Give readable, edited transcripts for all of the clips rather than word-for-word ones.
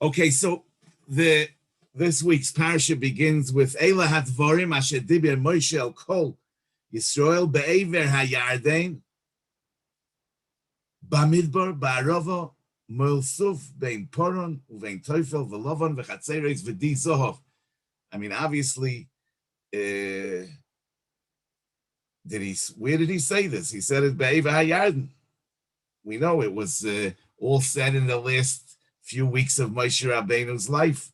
Okay, so this week's parsha begins with Eila Hadvarim Asher Diber Moshe El Kol Yisrael Be'ever HaYarden Bamidbar Ba'arava Moel Suf Bein Poron Uvein Teufel V'Lovan V'Chatzeres V'Di Zohov. I mean, obviously, where did he say this? He said it Be'ever HaYarden. We know it was all said in the last few weeks of Moshe Rabbeinu's life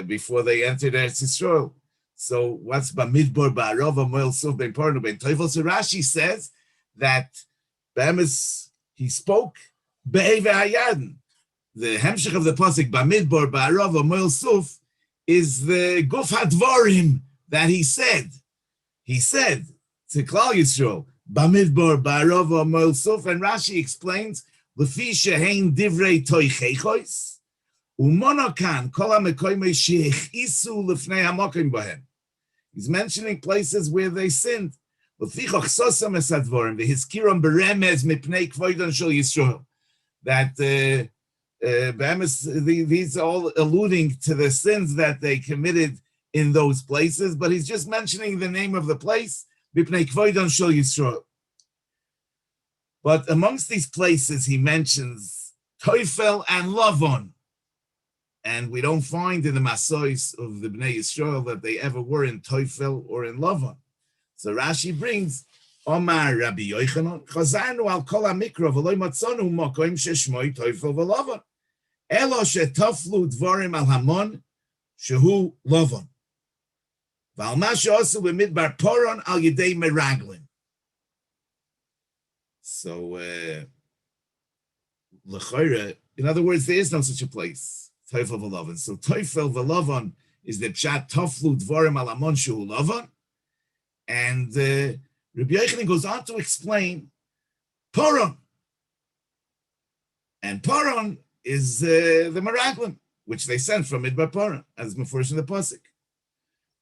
before they entered Eretz Yisrael. So what's Bamidbar Ba'arava Moel Suf Bein Poron Uvein Teufel? So Rashi says that he spoke Be'ever HaYarden. The hemshech of the pasuk Bamidbar Ba'arava Moel Suf is the Guf Hadvarim that he said. He said to Klal Yisrael, Bamidbar Ba'arava Moel Suf, and Rashi explains, Lefi shehein divrei toicheichos, umonokan kol hamekoymei shechisu lefnei hamokim bahem. He's mentioning places where they sinned. Lefichach sosam es hadvarim v'hizkiram beremez mipnei kvoidon shel Yisrael. That these are all alluding to the sins that they committed in those places, but he's just mentioning the name of the place, mipnei kvoidon shel Yisrael. But amongst these places, he mentions Teufel and Lavon. And we don't find in the Masois of the Bnei Yisrael that they ever were in Teufel or in Lavon. So Rashi brings, Omar Rabbi Yochanan, Chazarnu al kol ha-mikra v'lo matzonu mokoim sheshmoi Teufel v'Lavon. Elo shetaflu dvarim al hamon shehu Lavon. V'al ma she'osu b'midbar poron al yedei meraglin. So, l'chayre, in other words, there is no such a place, Teufel v'Lavon. So Teufel v'Lavon is the pshat taflu dvarim al hamon shehu Lavon. And Rabbi Yochanan goes on to explain Poron. And Poron is the Meraglim, which they sent from Midbar Poron, as Mefurish in the Pasuk.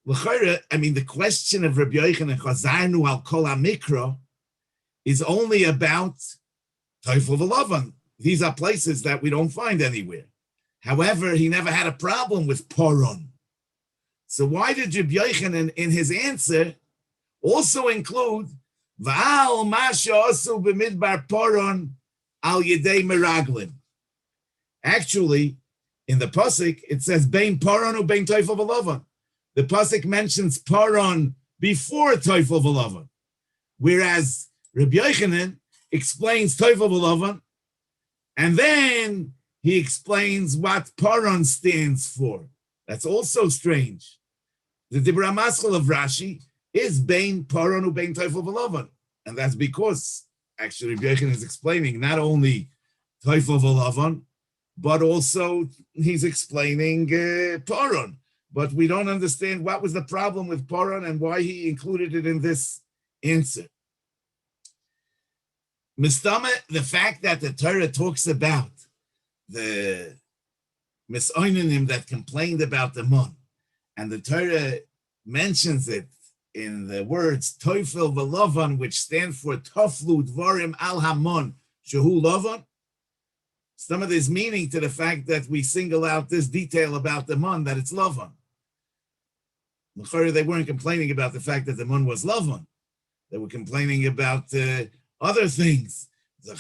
L'chayre, I mean, the question of Rabbi Yochanan, Chazarnu al kol ha-mikra, is only about Teufel v'Lavon. These are places that we don't find anywhere. However, he never had a problem with Poron. So why did Rabbi Yochanan, in his answer, also include V'al ma she'asu b'midbar Poron al yedei meraglim? Actually, in the pasuk it says Bein Poron u Bein Teufel v'Lavon. The pasuk mentions Poron before Teufel v'Lavon, whereas Rabbi Yochanan explains Teufel v'Lavon, and then he explains what Poron stands for. That's also strange. The Dibra Maskal of Rashi is Bein Poron u Bein Teufel v'Lavon, and that's because actually Rabbi Yochanan is explaining not only Teufel v'Lavon, but also he's explaining Poron. But we don't understand what was the problem with Poron and why he included it in this answer. Mistama, the fact that the Torah talks about the Misoinanim that complained about the Mon, and the Torah mentions it in the words Teufel v'Lavon, which stand for Taflu Dvarim al Hamon Shehu Lavon. Some of this meaning to the fact that we single out this detail about the Mon, that it's Lavon. They weren't complaining about the fact that the Mon was Lavon. They were complaining about other things. I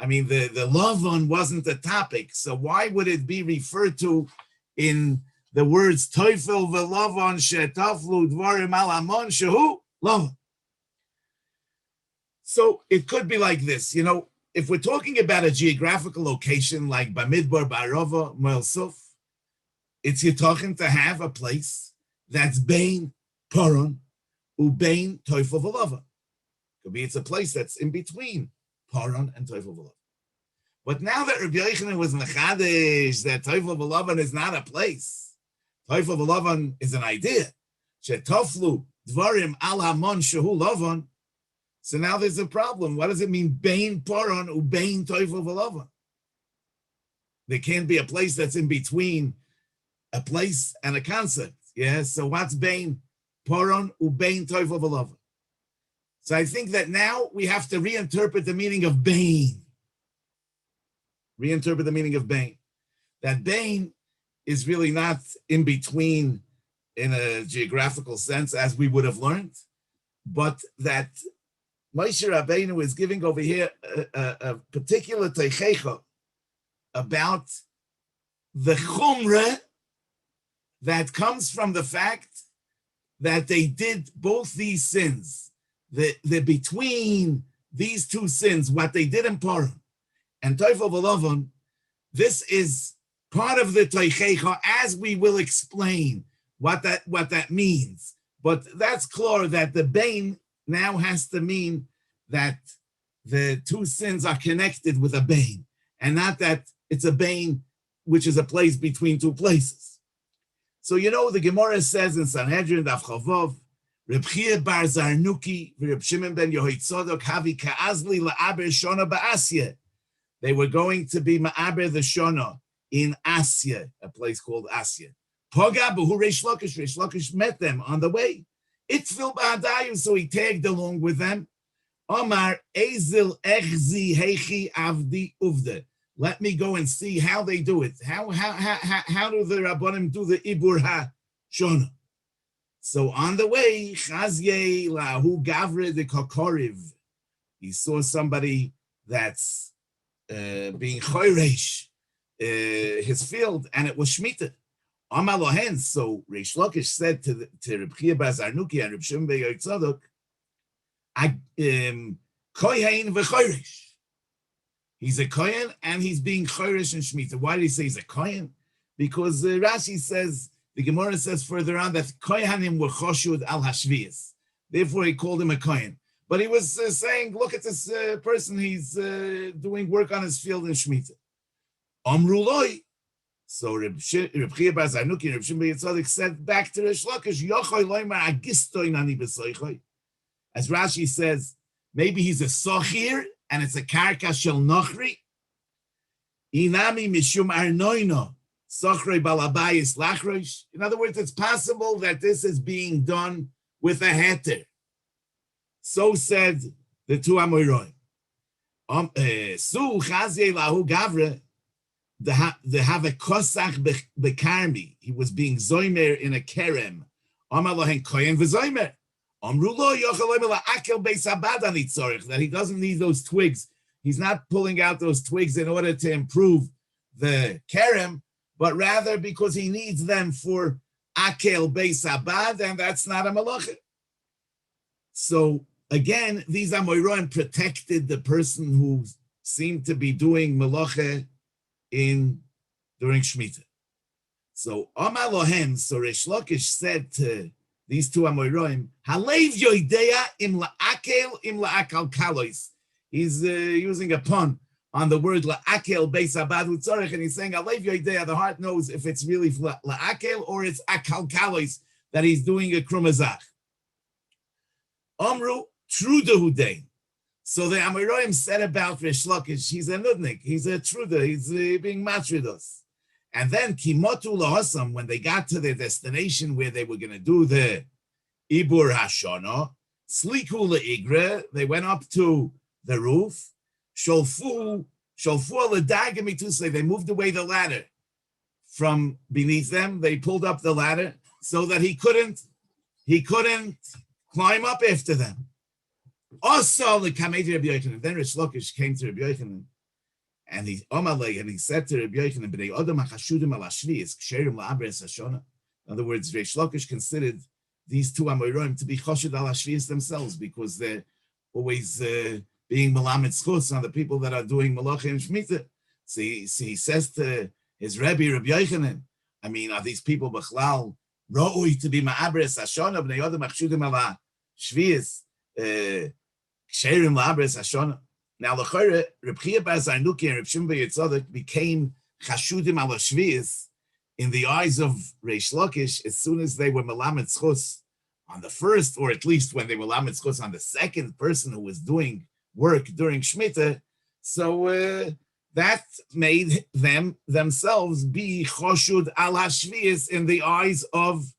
mean, the Lavon wasn't the topic. So why would it be referred to in the words Teufel v'Lavon shetaflu dvarim al hamon shehu Lavon? So it could be like this, if we're talking about a geographical location like Bamidbar Ba'arava Moel Suf, it's you're talking to have a place that's Bein Poron Ubein Teufel v'Lavon. Could be it's a place that's in between Poron and Teufel v'Lavon. But now that Rabbi Yochanan was mechadesh that Teufel v'Lavon is not a place, Teufel v'Lavon is an idea. Shetaflu dvarim al hamon shehu Lavon. So now there's a problem. What does it mean? Bein Poron ubein Teufel v'Lavon. There can't be a place that's in between a place and a concept. Yeah. So what's Bein Poron ubein Teufel v'Lavon? So I think that now we have to reinterpret the meaning of Bein. reinterpret the meaning of Bain. That Bain is really not in between in a geographical sense, as we would have learned, but that Moshe Rabbeinu is giving over here a particular teichecha about the chumrah that comes from the fact that they did both these sins. The between these two sins, what they did in Purim and Toifel V'Lovon, this is part of the teichecha, as we will explain what that means. But that's clear that the Bain now has to mean that the two sins are connected with a Bain, and not that it's a Bain which is a place between two places. So the Gemara says in Sanhedrin Daf Chavov, Reb Chia bar Zarnuki, Reb Shimon ben Yehoitzadok, Havi Ka'azli la'aber Shona ba'Asya. They were going to be ma'aber the Shona in Asya, a place called Asya. Poga b'hu Reish Lakish. Reish Lakish met them on the way. Itfil ba'adayu, so he tagged along with them. Omar ezil echzi heichi avdi uvde. Let me go and see how they do it. How do the Rabbanim do the Ibur HaShona? So on the way, Chazye lahu gavre de kokoriv. He saw somebody that's being choresh his field, and it was Shemitah. Amar lohen. So Reish Lakish said to Reb Chia bar Zarnuki and Reb Shimon ben Yehoitzadok, kohen v'choresh. He's a kohen and he's being choresh and Shemitah. Why did he say he's a kohen? Because Rashi says, the Gemara says further on that kohanim were choshud al hashvias. Therefore, he called him a kohen. But he was saying, look at this person, he's doing work on his field in Shemitah. Amru loi. So Reb Chia bar Zarnuki and Reb Shimon ben Yehoitzadok said back to Reish Lakish, yochoi loymar agistoy nani b'soichoi. As Rashi says, maybe he's a sochir, and it's a karka shel nochri. Inami mishum arnoino, sochrei balabayis lachroish. In other words, it's possible that this is being done with a heter. So said the two Amoraim. Su chazye lahu gavre, the have a kosach bekarmi. He was being zoimer in a kerem. Amar lohen kohen v'zoimer. That he doesn't need those twigs. He's not pulling out those twigs in order to improve the kerem, but rather because he needs them for akel beis abad, and that's not a malacha. So again, these Amoraim protected the person who seemed to be doing malacha during Shemitah. So Amar lohem, so Reish Lakish said to these two Amoraim, Halev yoidea im la'akal kalois. He's using a pun on the word la'akel beis abad utzorech, and he's saying Halev yoidea, the heart knows if it's really la'akel or it's akal kalois that he's doing a krumazach. Amru truda hudein. So the Amoraim said about Reish Lakish, he's a nudnik, he's a truda, he's being matridos. And then Kimotu Lahosam, when they got to their destination where they were going to do the Ibur Hashona, Sliku Le'igre, they went up to the roof, Sholfu Ledagamitusle, they moved away the ladder from beneath them. They pulled up the ladder so that he couldn't climb up after them. Also, the Kamei Rabbi Yochanan. Then Reish Lakish came to Rabbi Yochanan, and he said to Rabbi Yochanan, "B'nei Adam hachashudim al hashvius ksherim la'abres hashona." In other words, Reish Lakish considered these two Amoraim to be chashud al hashvius themselves, because they're always being melamed schutz on the people that are doing malacha and shmita. So he says to his Rabbi Yochanan, I mean, are these people b'chlal ra'ui to be ma'abres hashona? B'nei Adam hachashudim al hashvius ksherim la'abres hashona. Now, the Reb Chia bar Zarnuki and Reb Shimon ben Yehoitzadok became chashudim al hashvius in the eyes of Reish Lakish as soon as they were melamed schus on the first, or at least when they were melamed schus on the second person who was doing work during Shemitah. So that made them themselves be chashud al hashvius in the eyes of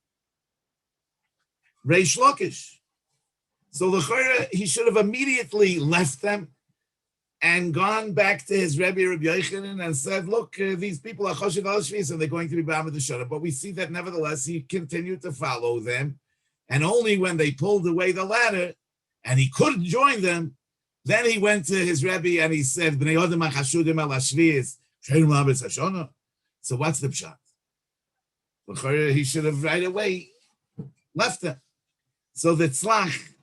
Reish Lakish. So the he should have immediately left them and gone back to his Rebbe Rabbi Yochanan and said, look, these people are Choshev al Shvius and they're going to be bound with the Shana. But we see that nevertheless, he continued to follow them. And only when they pulled away the ladder and he couldn't join them, then he went to his Rebbe and he said, B'nei Odom ha'chashudim al Shvius, Shein Labes Hashana. So what's the pshat? He should have right away left them. So the Tzlach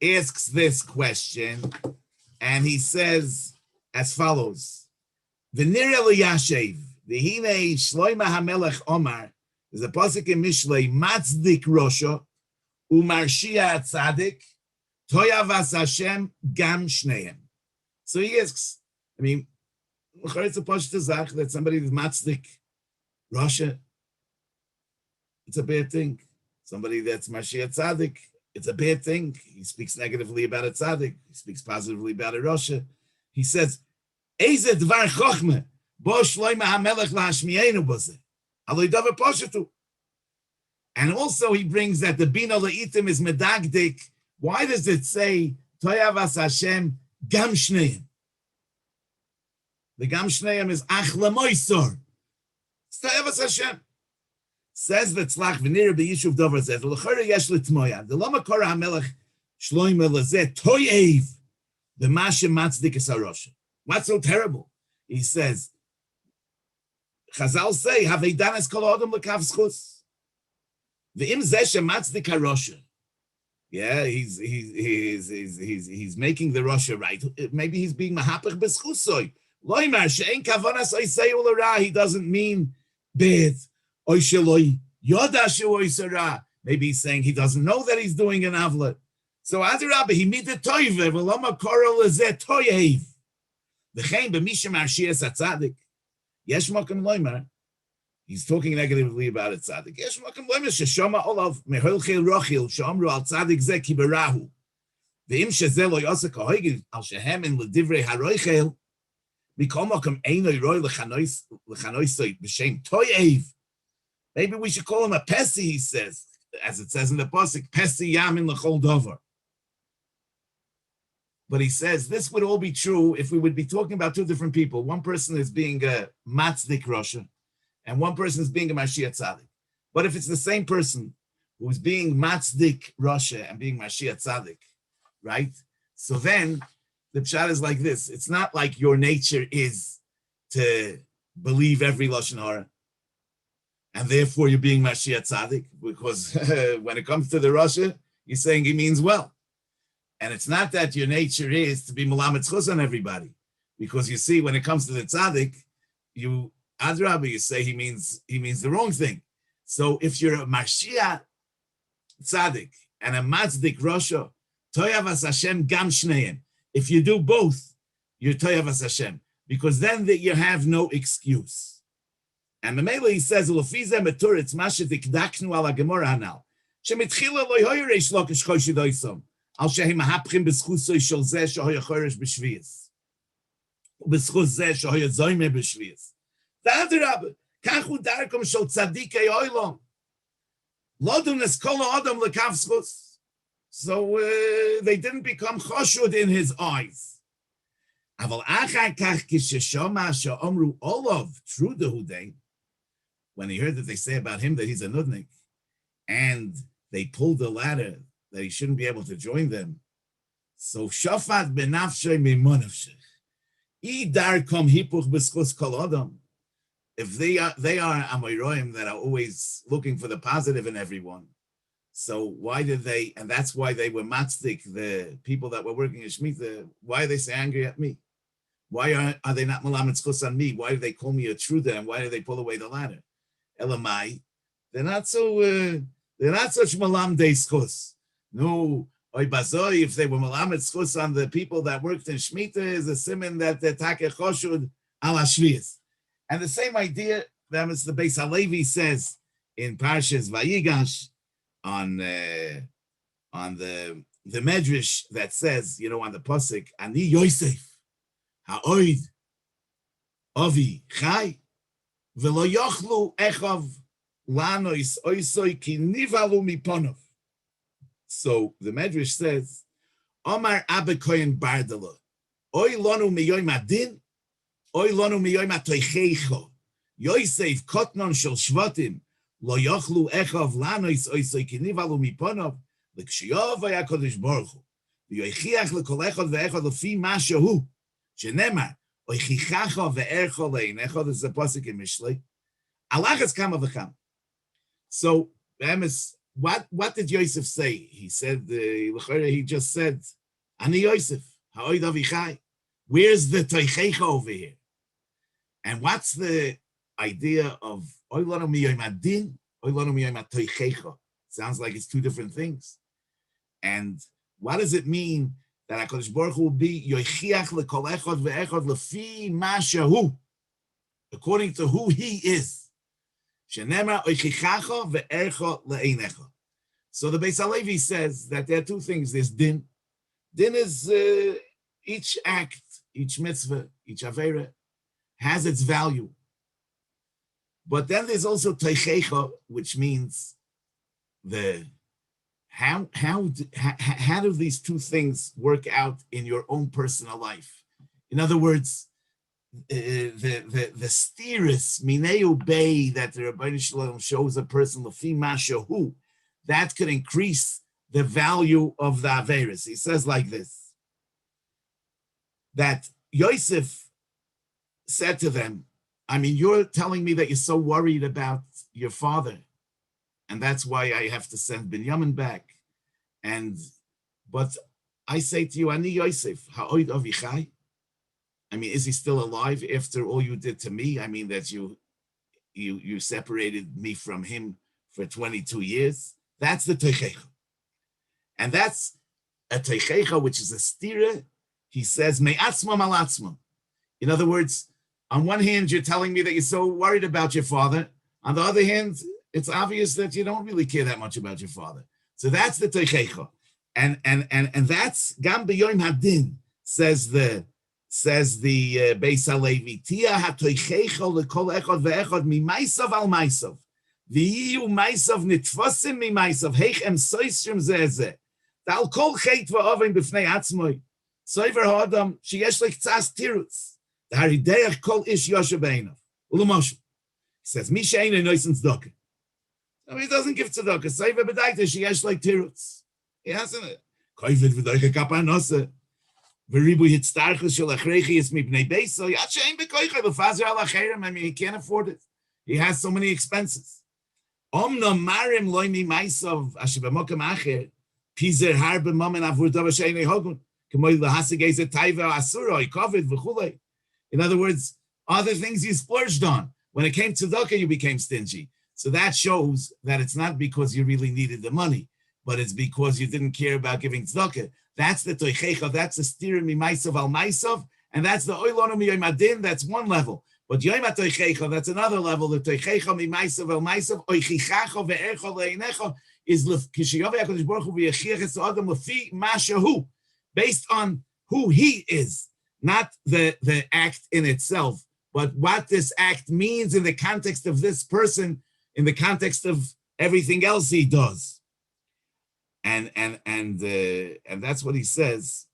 asks this question, and he says as follows: V'nira liyashev, v'hinei shloima hamelech omar. There's a pasuk in Mishlei, matzdik rosha, umarshia tzadik, toyavas Hashem gam shneim. So he asks, I mean, it's a pashut zach that somebody is matzdik rosha, it's a bad thing. Somebody that's marshia tzadik, it's a bad thing. He speaks negatively about a tzaddik. He speaks positively about a Rasha. He says, Eze dvar chochme, bo shloima hamelech lahashmienu boze. Alo yidavar poshetu. And also he brings that the bina le'itim is medagdik. Why does it say, Toyavas Hashem gam shneim? The gam shneim is ach lemoisor. It's Toyavas Hashem. Says the Tzlach v'nira b'yishuv dover zeh v'lechora yesh l'tmoya the lama kora hamelech shloime lezeh toyev b'mashem matzdik es harosha. What's so terrible? He says, Chazal say haveidan es kol adam l'kav schus v'im zeh shematzdik harosha. Yeah, he's making the Rosha right. Maybe he's being mahapach b'schusoy. Loimar she'en kavanas oisei u'lara. He doesn't mean bad. Maybe he's saying he doesn't know that he's doing an avla. So Adirabba, he made the toive, v'lama koral lezeh toyev. V'chein b'mishim arshias atzadik. Yesh mokem loimer. He's talking negatively about a tzaddik. Yesh mokem loimer sheshoma olav meholchel rochil she'omru al tzaddik zeh kiberahu. V'im shezeh lo yosek ha'hoigid al shehem in l'divrei haroichel. Mikol mokem einoi roi l'chanoisoi b'shem toyev. Maybe we should call him a Pesi, he says, as it says in the Pasuk, Pesi Yamin L'chol Dover. But he says this would all be true if we would be talking about two different people. One person is being a Matzdik Rosha, and one person is being a Mashiach Tzaddik. But if it's the same person who's being Matzdik Rosha and being Mashiach Tzaddik, right? So then the pshat is like this. It's not like your nature is to believe every Lashon Hara, and therefore you're being Mashiach Tzaddik, because when it comes to the Rasha, you're saying he means well. And it's not that your nature is to be Melamed Chus on everybody, because you see, when it comes to the Tzaddik, you Adrabah, you say he means the wrong thing. So if you're a Mashiach Tzaddik and a Matzdik Rasha, Toyavas Hashem Gam Shneim. If you do both, you're Toyavas Hashem, because then you have no excuse. And Mamela, he says, "Ulofize metur it's mashet ikdaknu ala gemora hanal. Shemitchila lo yoyreish lokish choshi doisom. Al shehi mahapchim b'schuso shel zeh shehoy choresh b'shvius. B'schus zeh shehoy zoyme b'shvius. Da'adrab, kachu darkom shel tzadikei oilom. Lodun es kol adam lekav schus. So they didn't become choshud in his eyes. Aval achar kach kisheshoma she'omru olov true dehudei. When he heard that they say about him that he's a nudnik, and they pulled the ladder that he shouldn't be able to join them. So shafat benafshay mimonafshich. Idar kom hipuch b'schus kol adam. If they are amoyroim that are always looking for the positive in everyone, so why did they? And that's why they were matzdik, the people that were working in Shemitah. Why are they so angry at me? Why are they not melamed schus on me? Why do they call me a truda? And why do they pull away the ladder? Elamai, they're not such malam de schus. No, oy bazoi, if they were malamed schus on the people that worked in Shemitah, is a siman that the take choshud ala shvius. And the same idea that is the Beis Halevi says in Parshas Vayigash on the Medrash that says, on the pasuk, Ani Yosef ha'oid avi chai. So the Medrash says, Omar Abba Kohen Bardala, Oy lanu miyoim adin, oy lanu miyoim atoichecho. Yosef kotnon shel shvatim, lo yochlu echav lanos oisoi kinivalu miponov, l'kshiyov HaKadosh Baruch Hu, v'yoichiach l'kol echad ve'echad l'fi ma shehu, shenemar, oichichacha ve'ercha le'inecha, this is a pasuk in Mishlei, alachas kama v'cham. So, what did Yosef say? He said, he just said, Ani Yosef, ha'oid avichai. Where's the toichecha over here? And what's the idea of oy lanu miyoim adin, oy lanu miyoim atoichecha? Sounds like it's two different things. And what does it mean that HaKadosh Baruch Hu will be yoichiach lekol echad ve'echad lefi ma shehu, according to who he is? Shenemar oichichacha ve'ercha le'inecha. So the Beis HaLevi says that there are two things. There's din. Din is each act, each mitzvah, each avera has its value. But then there's also teichecha, which means how do these two things work out in your own personal life? In other words, the steerus mineu bay that the Rabbeinu Shalom shows a person lefi mashahu, that could increase the value of the averis. He says like this, that Yosef said to them, I mean, you're telling me that you're so worried about your father, and that's why I have to send Binyamin back. But I say to you, Ani Yosef, ha'oid avichai. I mean, is he still alive after all you did to me? I mean, that you separated me from him for 22 years. That's the teichecha. And that's a teichecha, which is a stira. He says, me'atzmam al atzmam. In other words, on one hand, you're telling me that you're so worried about your father. On the other hand, it's obvious that you don't really care that much about your father. So that's the teichecha. And that's gam b'yoim hadin, says the Beis HaLevi. Tia ha'teichecha lekol echad ve'echad mimaisav al maisav. V'yiyu maisav nitfosim mimaisav. Heichem soisrim zeh. Da'al kol chet va'ovim b'fnei atzmoi. Soiver ha'adam sheyesh lektzas tirutz. Harideach kol ish yoshe beinav. Ulamoshe. He says, Mi she'eino noisen tzedakah. No, he doesn't give tzedakah. Soiver b'daita sheyesh like tirutz. He hasn't it. Koivet v'doicha kapanose. V'ribu hitztarchus shel achreichi is mibnei beiso. Yad she'ein b'koicha v'fazer al acherem. I mean, he can't afford it. He has so many expenses. Omno marim loy mi maisav asher b'mokem acher. Pizer har b'momen avur dava she'eino hogun. K'moy lahasig eze taiva asura, kovet v'chulei. In other words, other things you splurged on. When it came to tzedakah, you became stingy. So that shows that it's not because you really needed the money, but it's because you didn't care about giving tzedakah. That's the toichecha, that's the stirim mimaisav al maisav, and that's the oilonu miyoim adin, that's one level. But yoim toichecha, that's another level. The toichecha mimaisav al maisav, oichichacha ve'ercha le'inecha, is k'shiyov HaKadosh Baruch Hu v'yechiach es adam lefi ma shehu, based on who he is. Not the act in itself, but what this act means in the context of this person, in the context of everything else he does. And that's what he says.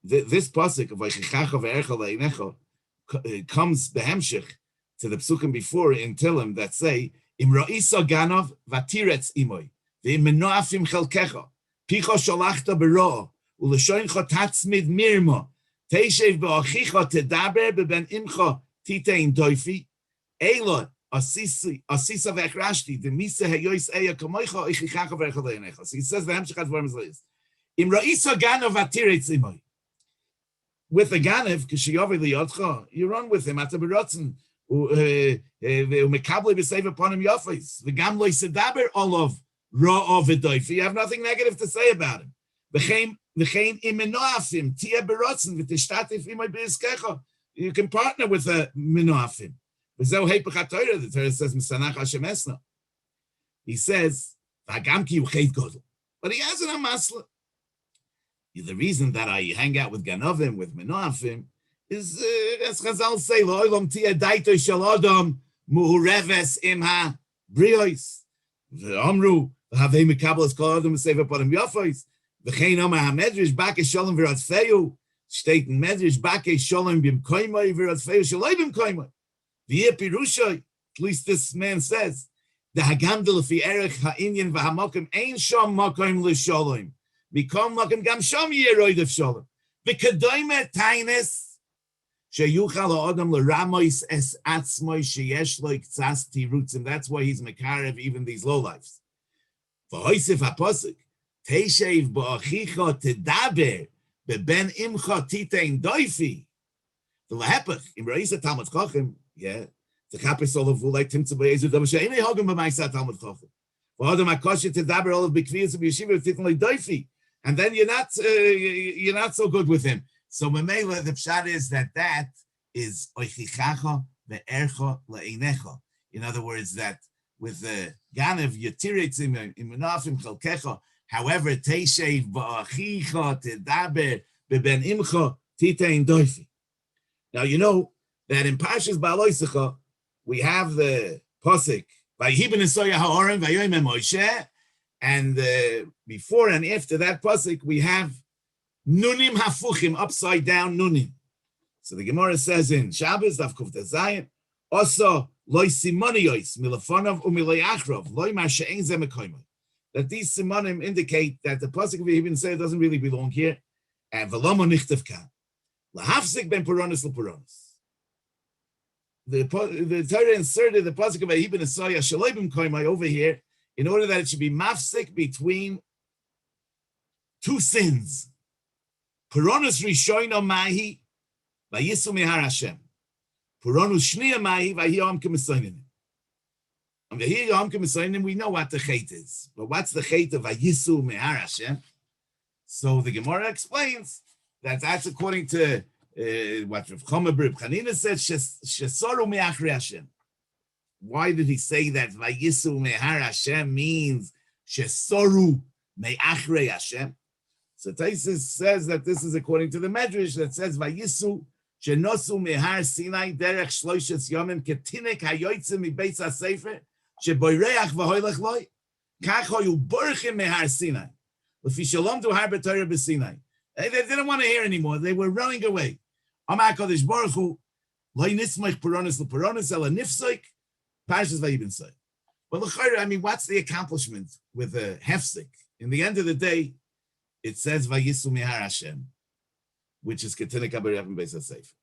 This pasuk of Vaychichacha ve'ercha le'inecha comes the hemshich to the psukim before in Tilim that say, Im ra'isa ganov vatiretz imoy, ve'im menoafim chelkecha, picho sholachta bero'o, u'leshoincha tatzmid mirmo, Teishev ba'achicha tedaber beben imcha titein doifi, Eilot asisa v'echrashti, demisa heyois eya kamoicha oichichacha v'ercha le'inecha. So he says the hemshich advarim is like this. Im ra'isa ganav atiretz imoy. With a ganav, k'shiyovei liyotcha, you run with him at the berotzen, u'mekable b'seiv upon him yofis, v'gam lo yisedaber olav ra'o v'doifi. You have nothing negative to say about him. You can partner with a menoafim. The Torah says, he says, but he has an amasla. The reason that I hang out with Ganovim, with menoafim, is, as Chazal say, lo'olam tia daito shel adam muhureves imha briois. V'amru, v'havei mekabel es kol adam v'seiv upon him yofois. V'chein Omer HaMedrash Bakesh Shalom V'Ratzfeyu Steht in Medrash, Bake Shalom bim koimai, v'ratzfei shaloi bim koimai. V'yeh pirushai, at least this man says, the hagamdel fi erech ha'inyan v'hamakim ein sham makim l'shalom. Mikom makim gam sham yeroid of shalom. V'kadoime taines, sheyuchal ha'odam l'ramois es atzmoi sheyesh lo iktzas tirutzim. That's why he's mekarev even these lowlifes. V'hoisif ha'posik, teishev ba'achicha tedaber, be'ben imcha titein doifi. V'lehepach, im ra'isa Talmud Chacham, yeah, the kapis olav will like Timtza Be'ezu Damasha, Ine Hogam B'maisa Talmud Chacham. V'hodam HaKosher tedaber olav b'kviyas b'yeshiva v'titin lo doifi. And then you're not so good with him. So Mamela, the pshat is that is oichichacha ve'ercha le'einecha. In other words, that with the Ganev, Yatiritzim, Imunafim, Chalkecha, however, Teishev, Ba'achicha, Tedaber, Beben Imcha, Titein Doifi. Now, you know that in Parshas Ba'aloisecha, we have the Posik, Vayhiben Esoya Ha'orim, Vayoyim Moshe, and before and after that Posik, we have Nunim Hafuchim, upside down Nunim. So the Gemara says in Shabbos, Daf Kuf Zayin, also, Loi simoniyos milafonov umilayachrov loi mashein zemekoimoi. That these simonim indicate that the pasuk we even say doesn't really belong here. And velomo nichtev kan lahafsik ben puronis lepuronis. The Torah inserted the pasuk of Vayibin Esaya Shalobim Koimai over here in order that it should be mafsik between two sins. Puronis rishoino mahi vayisu mihar Hashem. Puronus shniya mahi vayiyom k'mesoinim. And vayiyom k'mesoinim, we know what the chait is. But what's the chait of vayisu mehar Hashem? So the Gemara explains that that's according to what Rav Choma Bar Chanina said, shesoru me'achri Hashem. Why did he say that vayisu mehar Hashem means shesoru me'achri Hashem? So Taisus says that this is according to the Medrash that says vayisu Shenosu mehar Sinai derech shloishes yomim ketinek hayoytzim mibeitz hasefer sheboireach v'hoylech loy kach hoyu borchim mehar Sinai l'fi shalom tu har b'Torah b'Sinai. They didn't want to hear anymore. They were running away. Amar HaKadosh Baruch Hu loy nismach puronis l'puronis ela nifsoik Parshas Vayibin Soy. But l'chayra, I mean, what's the accomplishment with the hefsik? In the end of the day, it says vayisu mehar Hashem, which is Ketinek HaBerev and Beis HaSefer.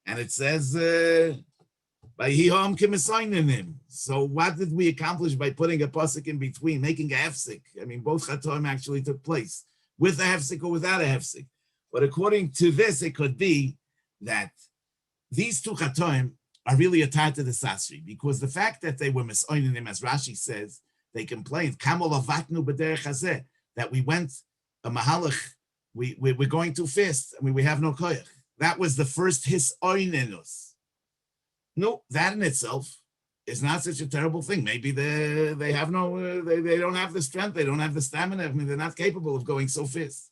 And it says, Vayihom K'mesoinim. So what did we accomplish by putting a pasuk in between, making a hefsik? I mean, both chatoim actually took place, with a hefsik or without a hefsik. But according to this, it could be that these two chatoim are really attached to the Sasri, because the fact that they were mesoinim, as Rashi says, they complained, Kamol avatnu b'derech hazeh, that we went a mahalach, we're going too fast. I mean, we have no koyach. That was the first hisoinenus. No, that in itself is not such a terrible thing. Maybe they have no, they don't have the strength, they don't have the stamina. I mean, they're not capable of going so fast.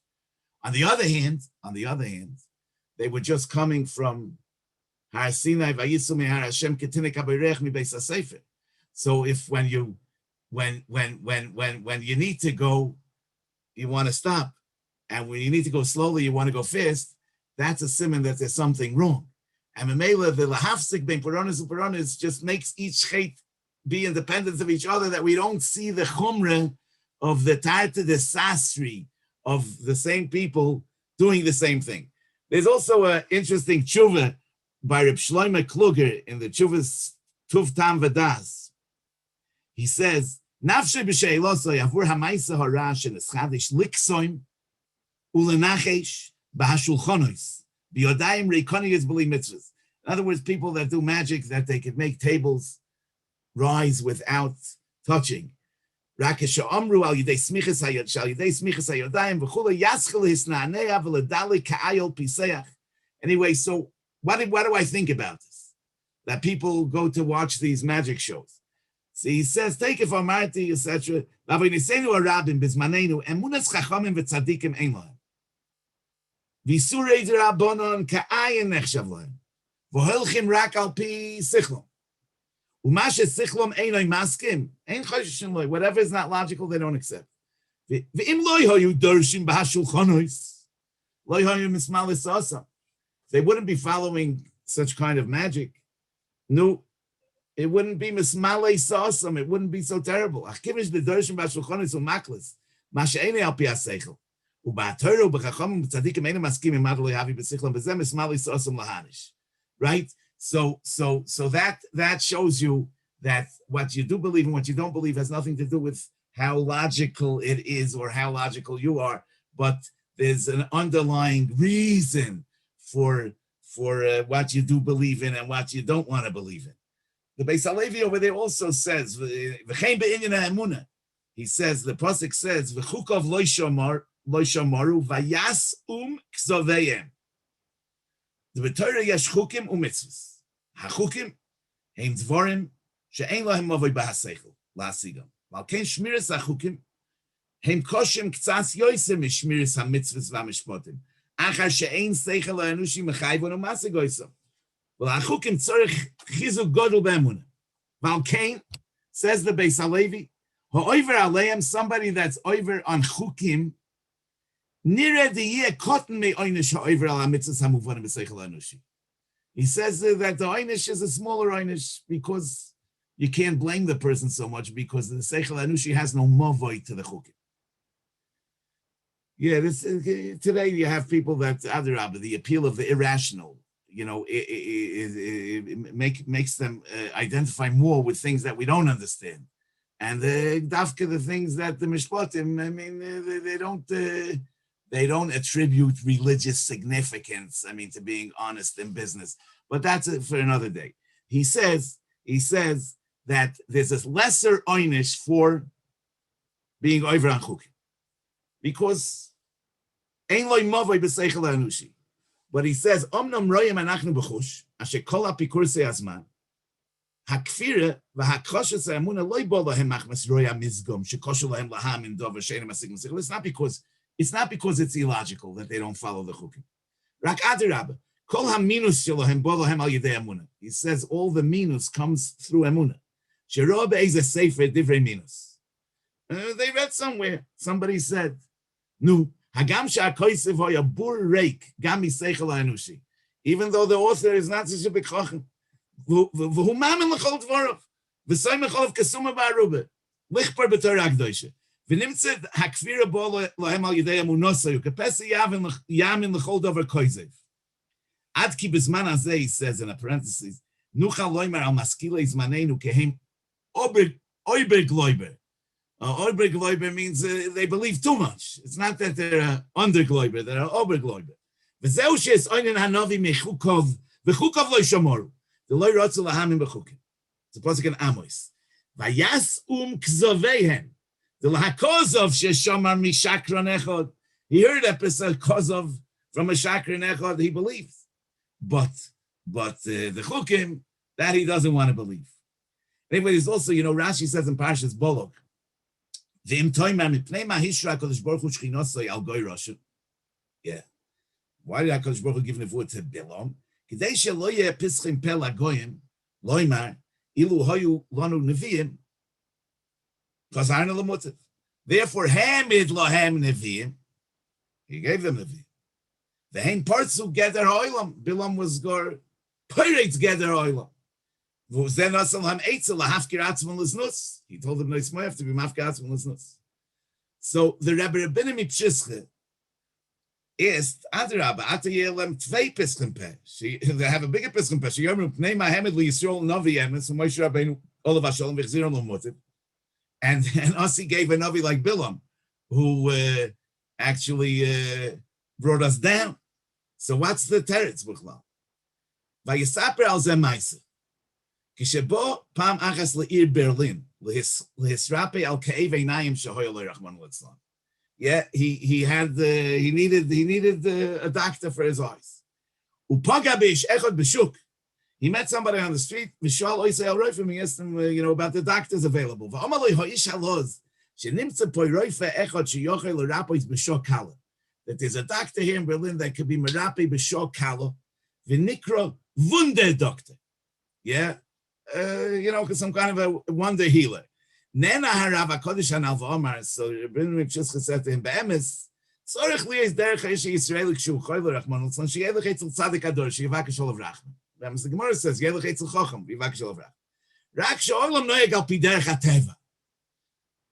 On the other hand, they were just coming from Har Sinai vayisu mehar Hashem ketinek haberech mi beis hasefer. So if when you need to go, you want to stop. And when you need to go slowly, you want to go fast, that's a siman that there's something wrong. And Mamela, the lahafsik ben puronis and puronis just makes each chait be independent of each other, that we don't see the chumrah of the tarta de sasri, of the same people doing the same thing. There's also an interesting tshuva by Reb Shlomo Kluger in the Tshuvas Tuv Tam Vadas. He says, Nafshe b'sheilosoi avur ha'maisa hara sheneschadish liksoim ulenachesh b'hashulchonos b'yodayim reikonigas b'li mitzvahs. In other words, people that do magic, that they could make tables rise without touching. Rakesh amru al yidei smichas hayod shal yidei smichas hayodayim v'chula yaschel hisna'anea v'ledali ka'ayol piseach. Anyway, so what do I think about this? That people go to watch these magic shows. So he says, take it from Marty, etc. V'avonisenu arabim bizmanenu emunas chachamim v'tzadikim ein lohem. V'surei d'rabonon ka'ayin nechshav lohem. V'holchim rak al pi sichlom. U'mashe sichlom einoi maskim. Ein choshen loy. Whatever is not logical, they don't accept. V'im loy hoyu dorshim b'hashulchonos. They wouldn't be following such kind of magic. No, it wouldn't be mismale sasam. It wouldn't be so terrible. Right? So that shows you that what you do believe and what you don't believe has nothing to do with how logical it is or how logical you are, but there's an underlying reason for what you do believe in and what you don't want to believe in. The Beis Halevi over there also says, he says, the Pasuk says, V'chukov lo shomaru vayas ksoveyem. The B'Torah yesh chukim u'mitzvos. HaChukim heim dvorim she'ein lahem mavoi b'haseichel la'asigam. Val ken shmiras HaChukim heim koshim k'tzas yoisem mishmiras ha'mitzvos v'hamishpotim. Achar she'ein seichel la'anushi mechayvon u'masig oisam. Well, HaChukim tzorich chizuk godel be'emunah. Val ken, says the Beis Halevi, ha'oiver aleim, somebody that's over on chukim, nire diyeh kotten me oynish ha'oiver al ha'mitzvos ha'muvonim b'seichel la'anushi. He says that the oynish is a smaller oynish because you can't blame the person so much because the seichel la'anushi has no mavoi to the chukim. Yeah, today you have people that, adarabah, the appeal of the irrational, it makes them identify more with things that we don't understand. And the dafka, the things that the mishpatim, I mean, they don't attribute religious significance, to being honest in business. But that's it for another day. He says that there's a lesser oynish for being over on chukim. Because ein loy mavoi b'seichel ha'anushi. But he says, Omnam royim anachnu b'chush, asher kol ha'pikursei hazman, hakfira v'hakoshes ha'emuna loy bo lahem machmas roya mizgom, shekoshu lahem laham in dover she'enim asig m'seichel. It's not because it's illogical that they don't follow the chukim. Rak adirabah, kol ha'minus shelahem bo lahem al yedei emuna. He says all the minus comes through emuna. Sheroa be'ezeh sefer divrei minus. They read somewhere, somebody said, nu, Hagam she'akoysev hoya bur reik gam miseichel ha'anushi. Even though the author is not such a big chacham, v'hu mamen l'chol dvorov, v'soy mechol kasuma ba'arubah, lichpar b'torah ha'kdosha, v'nimtzed hakfira bo lohem al yedei amunosayu, k'pesi yamin l'chol dover koysev. Ad ki b'zman hazeh, he says in a parenthesis, nuchal loimer al maskilei zmanenu kehem oiber gloiber. Oiber gloiber means they believe too much. It's not that they're under gloiber, they're ober gloiber. V'zeu she'es oinen hanovi mechukov, v'chukov lo shomoru. The lo rotzu lahamim b'chukim. It's a pasuk in Amos. Vayas kzoveihem. The lahakozov she'shomar mishakron echod. He heard that kozov from a shakron echod, he believes. But the chukim, that he doesn't want to believe. Anyway, there's also, Rashi says in Parshas Bolok, yeah. Why did HaKadosh Baruch Hu give nevuah to Bilam? K'dei shelo yeh pischim pel hagoyim, loymar, ilu hoyu lanu neviim, chazarna l'mutav. Therefore, hamid lohem neviim, he gave them neviim. V'hein partzu geder ha'olam, Bilam was gor, pirates geder ha'olam. He told them no, it's more have to be mafkir atzman l'znus. So the Rebbe Rabbeinu Mipshischa is adrabah ata yelem tvei pischim peh. They have a bigger pischim peh. Sheyomru pnei mahamed liyisrael navi emes and Moshe Rabbeinu olav hashalom v'chziron l'motiv. And Asi gave a navi like Bilam, who actually brought us down. So what's the teretz b'chlal? Vayisaper al zeh ma'aseh. Kishebo pam achas le'ir Berlin lehisrape al ka'ev einayim shehoya lo rachman litzlan. Yeah, he needed a doctor for his eyes. Upaga beish echad b'shuk. He met somebody on the street. Mishal oisei al roifim. He asked him, about the doctors available. V'amaloi ha'ish haloz shenimtze poi roife echad sheyochei l'rapois b'shok kala. That there's a doctor here in Berlin that could be merape b'shok kala. V'nikro wunder doctor. Yeah. Some kind of a wonder healer. Nena harav HaKodesh hanal v'omar. So Rabbeinu Mipshischa said to him, "Be'emes Tzorich li is derech Eishi Yisraelik Shu Choyler Rachman Litzlan Sheyelech Eitzel Tzadik Ador Sheyivak Shol Avrachman. As the Gemara says, Yelech Eitzel Chochem Yivak Shol Avrachman. Rak She'olam Noeg Al Pi Derech HaTeva.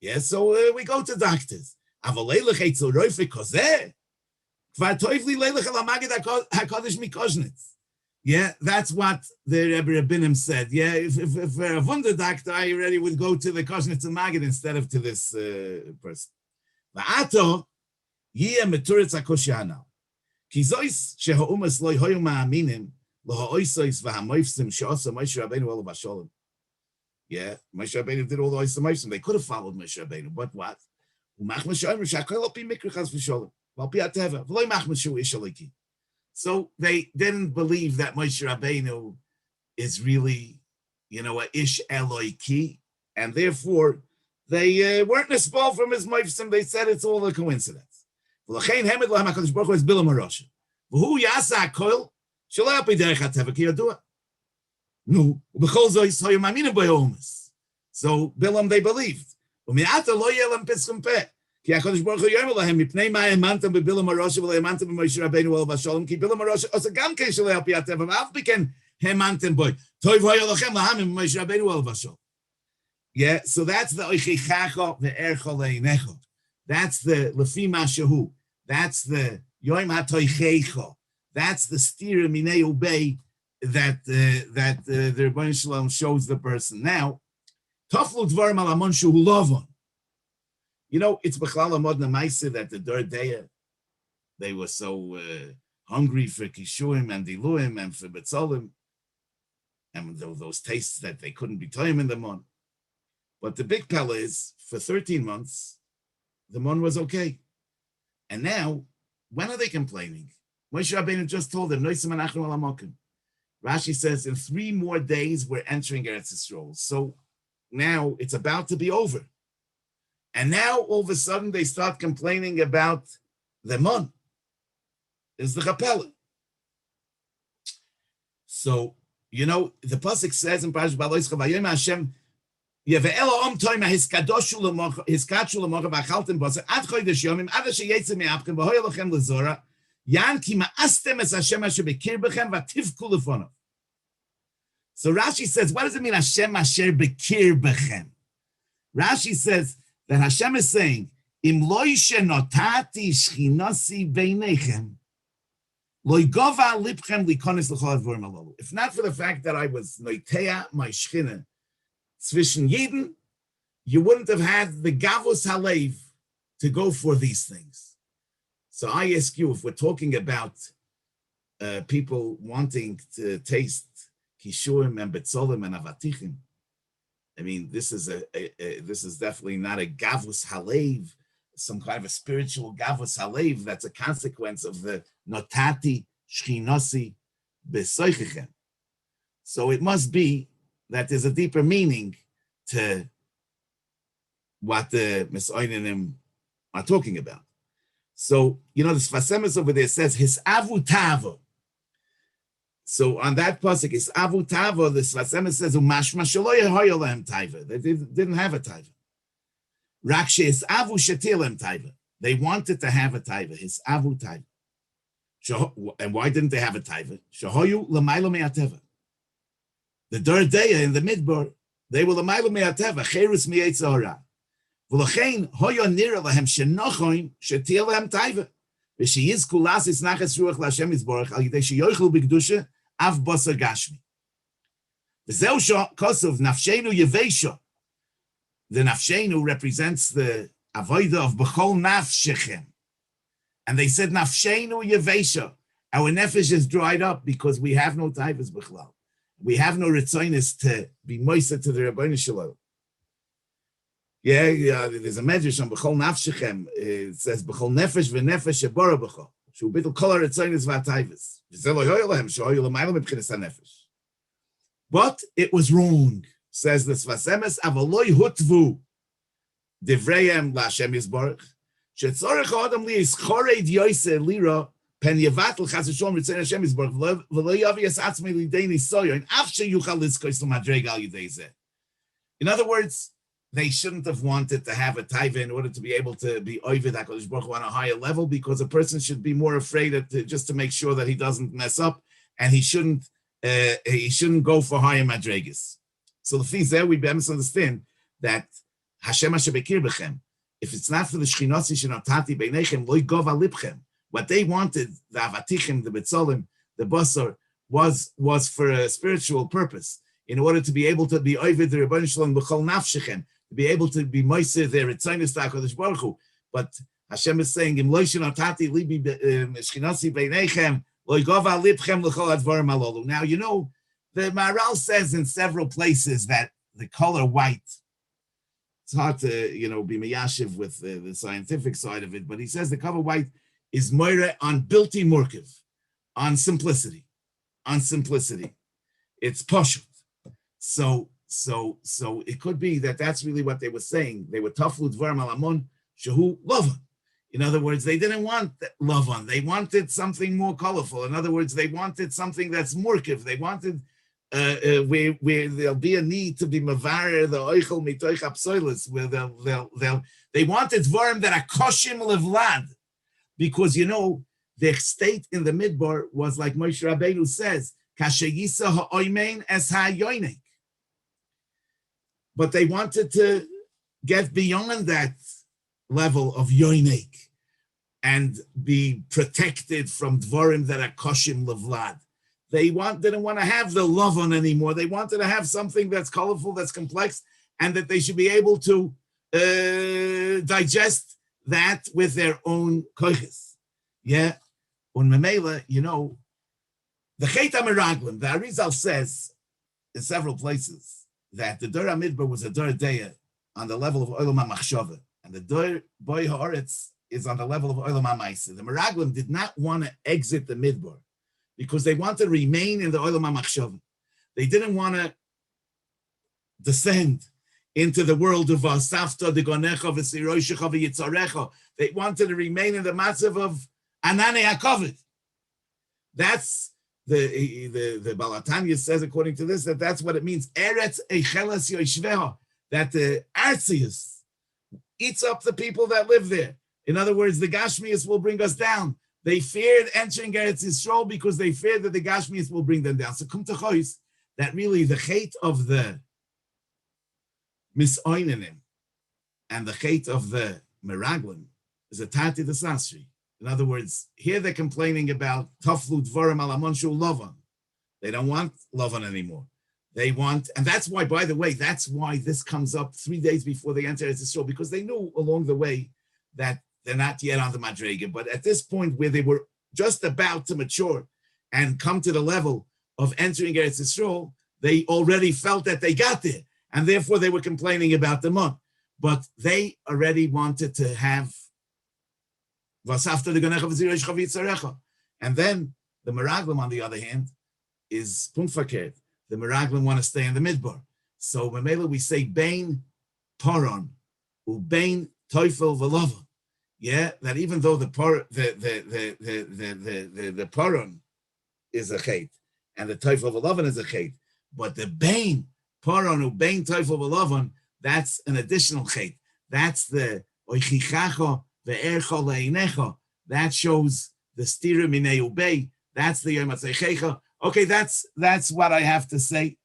Yeah, so we go to doctors. Avalelech Eitzel Roife Kozeh. Kvar Toivli Leilech Al Hamagid HaKodesh Mikoznitz. Yeah, that's what the Rebbe Rabbinim said. Yeah, if a wonder doctor, I already would go to the Koznitz and Magid instead of to this person. Va'ato yeh meturetz hakoshiana. Ki zois sheha'umas lo hoyu ma'aminim lo ha'oisois v'hamoifsim she'osa Moshe Rabbeinu olav hasholem. Yeah, Moshe Rabbeinu did all the oisim moifsim. They could have followed Moshe Rabbeinu, but what? U'machmas shoyim sh'akol al pi mikra chas v'sholem. Al pi ateva. V'loi machmas shu ish aliki. So they didn't believe that Moshe Rabbeinu is really, a ish Eloiki, and therefore they weren't nispal from his moifsim. They said it's all a coincidence. V'lachein hemed lahem HaKadosh Baruch Hu es bilam harosha. V'hu yasa hakol shelo al pi derech hateva ki yadua. Nu u'bechol zois hoyu ma'aminim b'yomas. So bilam they believed. U'mi'ata lo yelam pischum peh. Ki HaKadosh Baruch Hu yomer lahem mipnei ma emantam b'bilam harosha v'lo emantam b'Moshe Rabbeinu olav hasholem ki bilam harosha osa gam kein shelo al pi hateva v'af biken emantam boy. Toiv hoyu lachem lahamim b'Moshe Rabbeinu olav hasholem. Yeah, so that's the oichichacho ve'ercho leinecho. That's the lefi mashahu. That's the yoim hatoichecho. That's the stira minei ubei that the Rebbeinu Shalom shows the person. Now, toflu dvarim al amon shu lovon. It's b'chlal amod namaisa that the third day they were so hungry for kishuim and diluim and for betzolim, and those tastes that they couldn't be toyim in the mon. But the big pella is, for 13 months, the mon was okay. And now, when are they complaining? Moshe Rabbeinu just told them, Rashi says, in 3 more days, we're entering Eretz Yisrael. So now it's about to be over. And now, all of a sudden, they start complaining about the mon. Is the chapella. So, the pasuk says in Parshas Baloischa, Vayom Hashem, Yeah, ve'elo om toima hiskadoshu lemocha hiskadshu lemocha v'achaltem b'aser ad chodesh yomim ad asher yetze me'apchem v'hoya lochem lezora yan ki ma'astem es Hashem asher bekir bechem v'tivku lefonav. So Rashi says, what does it mean Hashem asher bekir bechem? Rashi says that Hashem is saying, im lo shenotati shchinosi beinechem lo yigova lipchem likonis l'chol advorim alolu. If not for the fact that I was noitea my shchina zwischen Jeden, you wouldn't have had the Gavus Halev to go for these things. So I ask you, if we're talking about people wanting to taste Kishuim and Betzolim and Avatichim, I mean, this is definitely not a Gavus Halev, some kind of a spiritual Gavus Halev that's a consequence of the Notati Shchinosi Besoichichem. So it must be that there's a deeper meaning to what the Mesoinim are talking about. So, the Sfasemis over there says, his avu tavo. So on that pasuk, his avu tavo, the Sfasemis says, umashma shelo yehoyo lehem taiva. They didn't have a taiva. Rakshe his avu shetir lehem taiva. They wanted to have a taiva, his avu taiva. And why didn't they have a taiva? Shehoyu l'maylo me'ateva. The third day in the midbar, they were l'maylo me'ateva, cherus mi'etz hara. V'lochein hoyo nira lahem shenochoin shetir lehem taiva. V'sheyizku lasis nachas ruach l'Hashem yizborach al yidei sheyoichlu b'kedusha av basar gashmi. V'zeu kosov nafshenu yevesha. The nafshenu represents the avodah of b'chol nafshechem. And they said nafshenu yevesha. Our nefesh is dried up because we have no taivas b'chlal. We have no ritzonis to be moisa to the Rebbeinu Shalom. Yeah, there's a medrash on b'chol nafshechem. It says b'chol nefesh v'nefesh shebara b'chol. Shu bittul kol ha'ritzonis v'atayvis. V'zeh lo yoyel lehem shoyu l'maylo mibchinas ha'nefesh. But it was wrong, says the Sfasemes. Avaloi hutvu divreihem la'Hashem yizborach. Shetzorech ha'adam li yischoreid yoyse lira pen yevatel chas v'shom ritzoin Hashem yizborach v'lo yavi yas atzmei lidei nisoyo and af sheyuchal litzkois l'madrega al yidei zeh. In other words, they shouldn't have wanted to have a taiva in order to be able to be oived HaKadosh Baruch Hu on a higher level, because a person should be more afraid just to make sure that he doesn't mess up, and he shouldn't go for higher madregas. So the things there, we understand that Hashem Asher Bekir Bechem, if it's not for the Shchinasi Shenatati Beinechem, Loi Gov Alipchem, what they wanted, the Avatichim, the Betzolim, the Basar, was for a spiritual purpose, in order to be able to be Ovid the Rebbeinu Shalom B'chol Nafshechem, to be able to be Moiseh their Ritzainus HaKadosh Baruch Hu. But Hashem is saying, Im Lo Shenatati Libi Shchinasi Beinechem, Loi Gov Alipchem L'chol Advarim Halolu. Now, you know, the Maharal says in several places that the color white, it's hard to, be miyashiv with the scientific side of it, but he says the color white is moire on bilti murkiv, on simplicity. It's poshut. So it could be that that's really what they were saying. They were taflu dvarim alamon shehu lovan. In other words, they didn't want lovan. They wanted something more colorful. In other words, they wanted something that's murkiv. They wanted where there'll be a need to be mavar the oichel mitoich apsoilis, where they wanted dvarim that are koshim levlad, because the state in the midbar was like Moshe Rabbeinu says, kasheyisa ha'oimein es ha'yoinek. But they wanted to get beyond that level of yoinek and be protected from dvarim that are koshim levlad. They didn't want to have the lovan anymore. They wanted to have something that's colorful, that's complex, and that they should be able to digest that with their own koiches. Yeah. On Memela, the Chet HaMeraglim, the Arizal says in several places that the Dor HaMidbar was a Dor Deya on the level of Olam HaMachshava, and the Dor Boi Ha'aretz is on the level of Olam HaMaisa. The Meraglim did not want to exit the Midbar, because they want to remain in the Olam HaMachshava. They didn't want to descend into the world of Asafta, the Gonecha, V'Siroishecha, V'Yitzarecha. They wanted to remain in the matzav of Anane HaKovid. That's the Balatanya says, according to this, that's what it means. Eretz Eichelas Yoshveha, that the Artzius eats up the people that live there. In other words, the Gashmias will bring us down. They feared entering Eretz Yisrael because they feared that the Gashmias will bring them down. So come to Chois, that really the hate of the Misoinenim and the hate of the Meraglim is a Tati the Sasri. In other words, here they're complaining about Taflu Dvarim Alamon Shu Lovan. They don't want Lovan anymore. They want, and that's why, by the way, that's why this comes up 3 days before they enter Eretz Yisrael, because they knew along the way that they're not yet on the Madrega. But at this point where they were just about to mature and come to the level of entering Eretz Yisrael, they already felt that they got there. And therefore they were complaining about the month. But they already wanted to have and then the Meraglim, on the other hand, is Punfakir. The Meraglim want to stay in the Midbar. So Memela, we say Bain Paron, Ubain Teufel Velova. Yeah, that even though the Paron is a Chet and the Teufel Velovan is a Chet, but the Bain Paron Ubain Teufel Velovan, that's an additional Chet. That's the Oichichacho. That shows the stira minei ubei. That's the yom hatzeichecha. Okay, that's what I have to say.